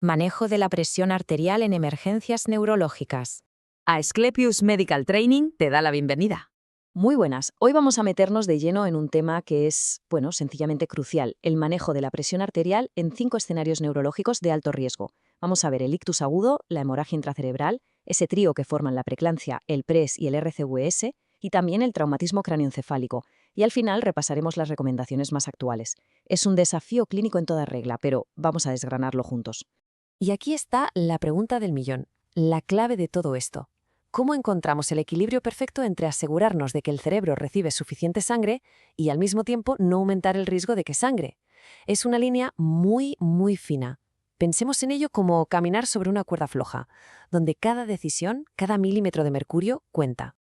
Manejo de la presión arterial en emergencias neurológicas. Asclepius Medical Training te da la bienvenida. Muy buenas. Hoy vamos a meternos de lleno en un tema que es, sencillamente crucial, el manejo de la presión arterial en 5 escenarios neurológicos de alto riesgo. Vamos a ver el ictus agudo, la hemorragia intracerebral, ese trío que forman la preeclampsia, el PRES y el RCVS, y también el traumatismo cráneoencefálico. Y al final repasaremos las recomendaciones más actuales. Es un desafío clínico en toda regla, pero vamos a desgranarlo juntos. Y aquí está la pregunta del millón, la clave de todo esto. ¿Cómo encontramos el equilibrio perfecto entre asegurarnos de que el cerebro recibe suficiente sangre y al mismo tiempo no aumentar el riesgo de que sangre? Es una línea muy, muy fina. Pensemos en ello como caminar sobre una cuerda floja, donde cada decisión, cada milímetro de mercurio cuenta.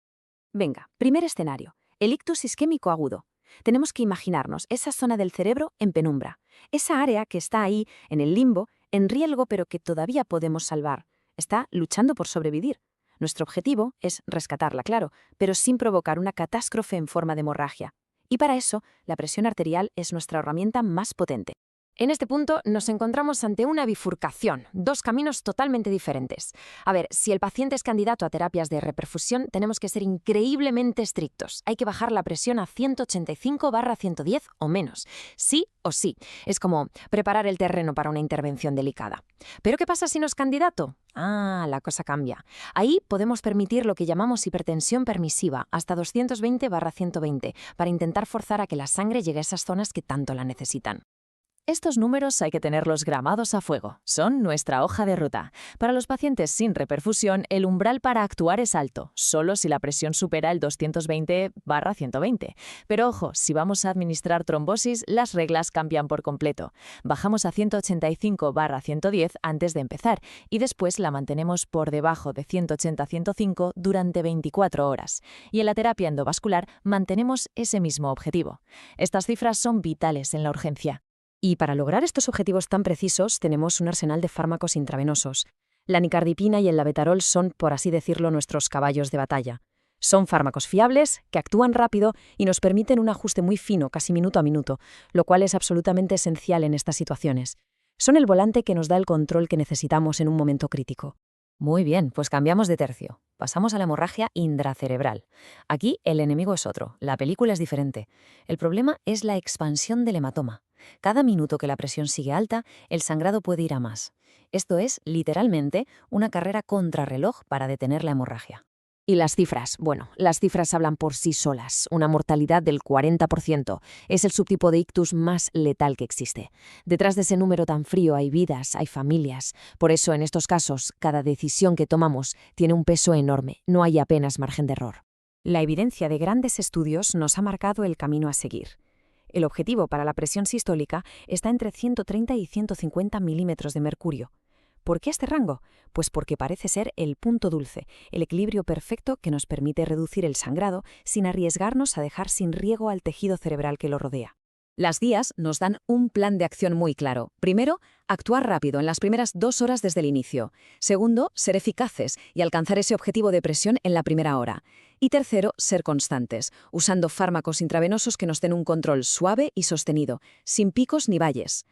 Venga, primer escenario, el ictus isquémico agudo. Tenemos que imaginarnos esa zona del cerebro en penumbra, esa área que está ahí, en el limbo, en riesgo pero que todavía podemos salvar. Está luchando por sobrevivir. Nuestro objetivo es rescatarla, claro, pero sin provocar una catástrofe en forma de hemorragia. Y para eso, la presión arterial es nuestra herramienta más potente. En este punto nos encontramos ante una bifurcación, dos caminos totalmente diferentes. A ver, si el paciente es candidato a terapias de reperfusión, tenemos que ser increíblemente estrictos. Hay que bajar la presión a 185/110 o menos. Sí o sí. Es como preparar el terreno para una intervención delicada. ¿Pero qué pasa si no es candidato? La cosa cambia. Ahí podemos permitir lo que llamamos hipertensión permisiva, hasta 220/120, para intentar forzar a que la sangre llegue a esas zonas que tanto la necesitan. Estos números hay que tenerlos gramados a fuego. Son nuestra hoja de ruta. Para los pacientes sin reperfusión, el umbral para actuar es alto, solo si la presión supera el 220/120. Pero ojo, si vamos a administrar trombosis, las reglas cambian por completo. Bajamos a 185/110 antes de empezar y después la mantenemos por debajo de 180/105 durante 24 horas. Y en la terapia endovascular mantenemos ese mismo objetivo. Estas cifras son vitales en la urgencia. Y para lograr estos objetivos tan precisos tenemos un arsenal de fármacos intravenosos. La nicardipina y el labetalol son, por así decirlo, nuestros caballos de batalla. Son fármacos fiables, que actúan rápido y nos permiten un ajuste muy fino, casi minuto a minuto, lo cual es absolutamente esencial en estas situaciones. Son el volante que nos da el control que necesitamos en un momento crítico. Muy bien, pues cambiamos de tercio. Pasamos a la hemorragia intracerebral. Aquí el enemigo es otro, la película es diferente. El problema es la expansión del hematoma. Cada minuto que la presión sigue alta, el sangrado puede ir a más. Esto es, literalmente, una carrera contrarreloj para detener la hemorragia. Y las cifras, las cifras hablan por sí solas. Una mortalidad del 40%. Es el subtipo de ictus más letal que existe. Detrás de ese número tan frío hay vidas, hay familias. Por eso, en estos casos, cada decisión que tomamos tiene un peso enorme. No hay apenas margen de error. La evidencia de grandes estudios nos ha marcado el camino a seguir. El objetivo para la presión sistólica está entre 130 y 150 milímetros de mercurio. ¿Por qué este rango? Pues porque parece ser el punto dulce, el equilibrio perfecto que nos permite reducir el sangrado sin arriesgarnos a dejar sin riego al tejido cerebral que lo rodea. Las guías nos dan un plan de acción muy claro. Primero, actuar rápido en las primeras 2 horas desde el inicio. Segundo, ser eficaces y alcanzar ese objetivo de presión en la primera hora. Y tercero, ser constantes, usando fármacos intravenosos que nos den un control suave y sostenido, sin picos ni valles.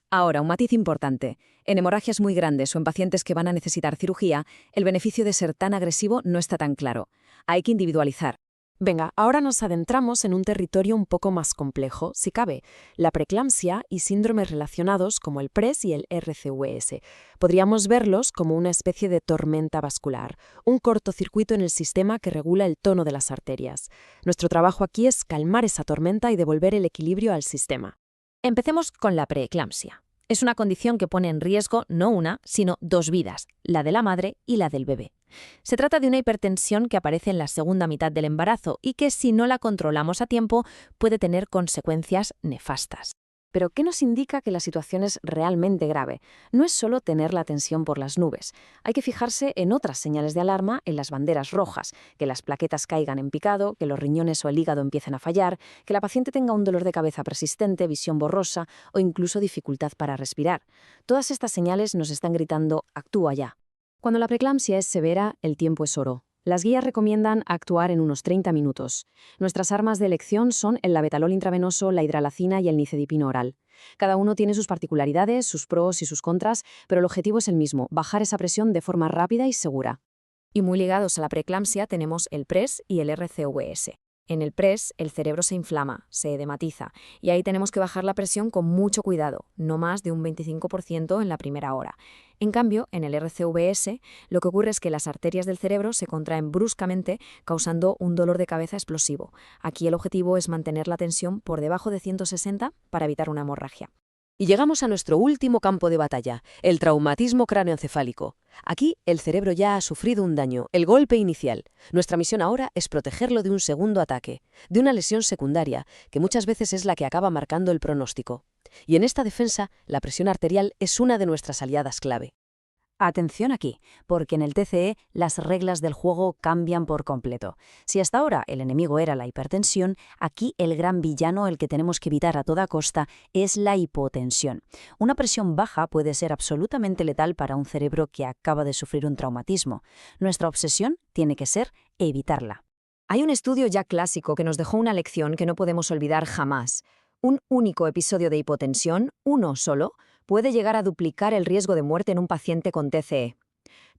Ahora, un matiz importante. En hemorragias muy grandes o en pacientes que van a necesitar cirugía, el beneficio de ser tan agresivo no está tan claro. Hay que individualizar. Venga, ahora nos adentramos en un territorio un poco más complejo, si cabe, la preeclampsia y síndromes relacionados como el PRES y el RCVS. Podríamos verlos como una especie de tormenta vascular, un cortocircuito en el sistema que regula el tono de las arterias. Nuestro trabajo aquí es calmar esa tormenta y devolver el equilibrio al sistema. Empecemos con la preeclampsia. Es una condición que pone en riesgo no una, sino 2 vidas, la de la madre y la del bebé. Se trata de una hipertensión que aparece en la segunda mitad del embarazo y que, si no la controlamos a tiempo, puede tener consecuencias nefastas. Pero ¿qué nos indica que la situación es realmente grave? No es solo tener la tensión por las nubes. Hay que fijarse en otras señales de alarma, en las banderas rojas, que las plaquetas caigan en picado, que los riñones o el hígado empiecen a fallar, que la paciente tenga un dolor de cabeza persistente, visión borrosa o incluso dificultad para respirar. Todas estas señales nos están gritando «actúa ya». Cuando la preeclampsia es severa, el tiempo es oro. Las guías recomiendan actuar en unos 30 minutos. Nuestras armas de elección son el labetalol intravenoso, la hidralacina y el nifedipino oral. Cada uno tiene sus particularidades, sus pros y sus contras, pero el objetivo es el mismo, bajar esa presión de forma rápida y segura. Y muy ligados a la preeclampsia tenemos el PRES y el RCVS. En el PRES, el cerebro se inflama, se edematiza, y ahí tenemos que bajar la presión con mucho cuidado, no más de un 25% en la primera hora. En cambio, en el RCVS, lo que ocurre es que las arterias del cerebro se contraen bruscamente, causando un dolor de cabeza explosivo. Aquí el objetivo es mantener la tensión por debajo de 160 para evitar una hemorragia. Y llegamos a nuestro último campo de batalla, el traumatismo cráneoencefálico. Aquí el cerebro ya ha sufrido un daño, el golpe inicial. Nuestra misión ahora es protegerlo de un segundo ataque, de una lesión secundaria, que muchas veces es la que acaba marcando el pronóstico. Y en esta defensa, la presión arterial es una de nuestras aliadas clave. Atención aquí, porque en el TCE las reglas del juego cambian por completo. Si hasta ahora el enemigo era la hipertensión, aquí el gran villano, el que tenemos que evitar a toda costa, es la hipotensión. Una presión baja puede ser absolutamente letal para un cerebro que acaba de sufrir un traumatismo. Nuestra obsesión tiene que ser evitarla. Hay un estudio ya clásico que nos dejó una lección que no podemos olvidar jamás. Un único episodio de hipotensión, uno solo, puede llegar a duplicar el riesgo de muerte en un paciente con TCE.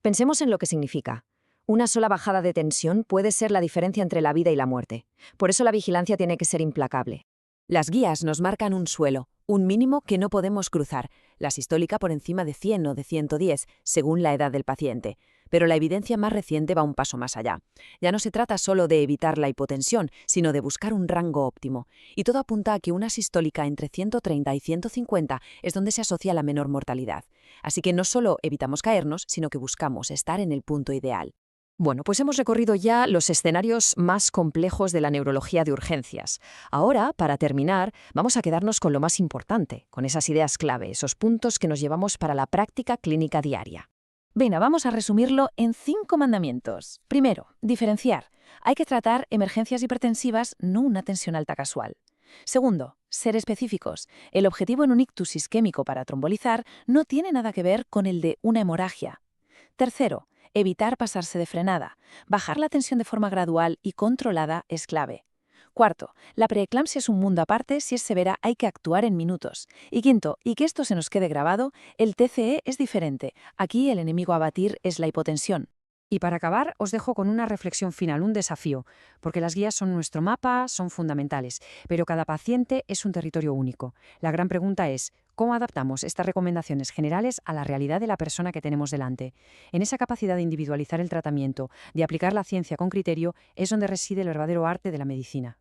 Pensemos en lo que significa. Una sola bajada de tensión puede ser la diferencia entre la vida y la muerte. Por eso la vigilancia tiene que ser implacable. Las guías nos marcan un suelo, un mínimo que no podemos cruzar, la sistólica por encima de 100 o de 110, según la edad del paciente. Pero la evidencia más reciente va un paso más allá. Ya no se trata solo de evitar la hipotensión, sino de buscar un rango óptimo. Y todo apunta a que una sistólica entre 130 y 150 es donde se asocia la menor mortalidad. Así que no solo evitamos caernos, sino que buscamos estar en el punto ideal. Bueno, pues hemos recorrido ya los escenarios más complejos de la neurología de urgencias. Ahora, para terminar, vamos a quedarnos con lo más importante, con esas ideas clave, esos puntos que nos llevamos para la práctica clínica diaria. Venga, vamos a resumirlo en 5 mandamientos. Primero, diferenciar. Hay que tratar emergencias hipertensivas, no una tensión alta casual. Segundo, ser específicos. El objetivo en un ictus isquémico para trombolizar no tiene nada que ver con el de una hemorragia. Tercero, evitar pasarse de frenada. Bajar la tensión de forma gradual y controlada es clave. Cuarto, la preeclampsia es un mundo aparte, si es severa hay que actuar en minutos. Y quinto, y que esto se nos quede grabado, el TCE es diferente. Aquí el enemigo a batir es la hipotensión. Y para acabar, os dejo con una reflexión final, un desafío, porque las guías son nuestro mapa, son fundamentales, pero cada paciente es un territorio único. La gran pregunta es, ¿cómo adaptamos estas recomendaciones generales a la realidad de la persona que tenemos delante? En esa capacidad de individualizar el tratamiento, de aplicar la ciencia con criterio, es donde reside el verdadero arte de la medicina.